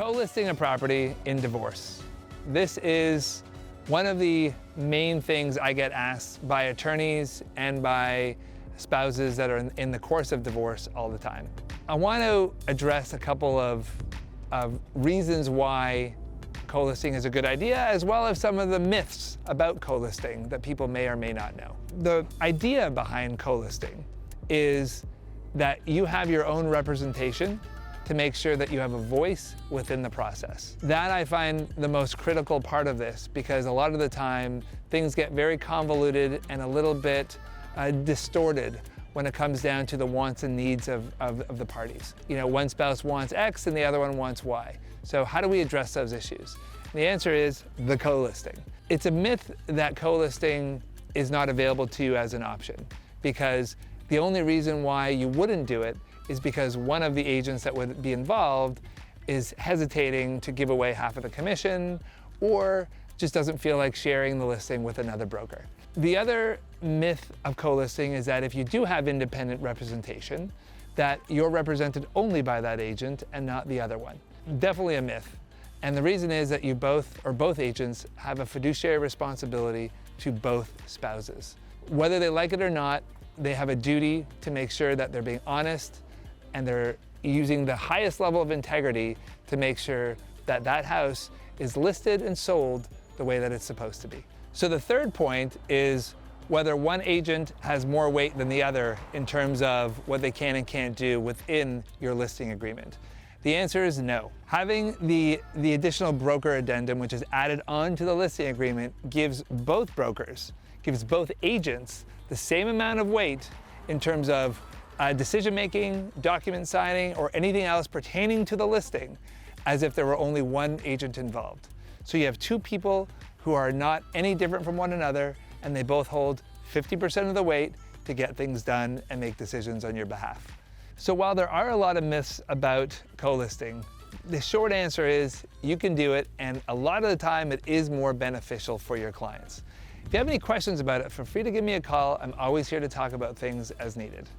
Co-listing a property in divorce. This is one of the main things I get asked by attorneys and by spouses that are in the course of divorce all the time. I want to address a couple of reasons why co-listing is a good idea, as well as some of the myths about co-listing that people may or may not know. The idea behind co-listing is that you have your own representation to make sure that you have a voice within the process. That I find the most critical part of this, because a lot of the time things get very convoluted and a little bit distorted when it comes down to the wants and needs of the parties. You know, one spouse wants X and the other one wants Y. So how do we address those issues? And the answer is the co-listing. It's a myth that co-listing is not available to you as an option, because the only reason why you wouldn't do it is because one of the agents that would be involved is hesitating to give away half of the commission, or just doesn't feel like sharing the listing with another broker. The other myth of co-listing is that if you do have independent representation, that you're represented only by that agent and not the other one. Definitely a myth. And the reason is that you both agents have a fiduciary responsibility to both spouses. Whether they like it or not, they have a duty to make sure that they're being honest and they're using the highest level of integrity to make sure that that house is listed and sold the way that it's supposed to be. So the third point is whether one agent has more weight than the other in terms of what they can and can't do within your listing agreement. The answer is no. Having the additional broker addendum, which is added onto the listing agreement, gives both brokers, gives both agents the same amount of weight in terms of decision-making, document signing, or anything else pertaining to the listing as if there were only one agent involved. So you have two people who are not any different from one another, and they both hold 50% of the weight to get things done and make decisions on your behalf. So while there are a lot of myths about co-listing, the short answer is you can do it, and a lot of the time it is more beneficial for your clients. If you have any questions about it, feel free to give me a call. I'm always here to talk about things as needed.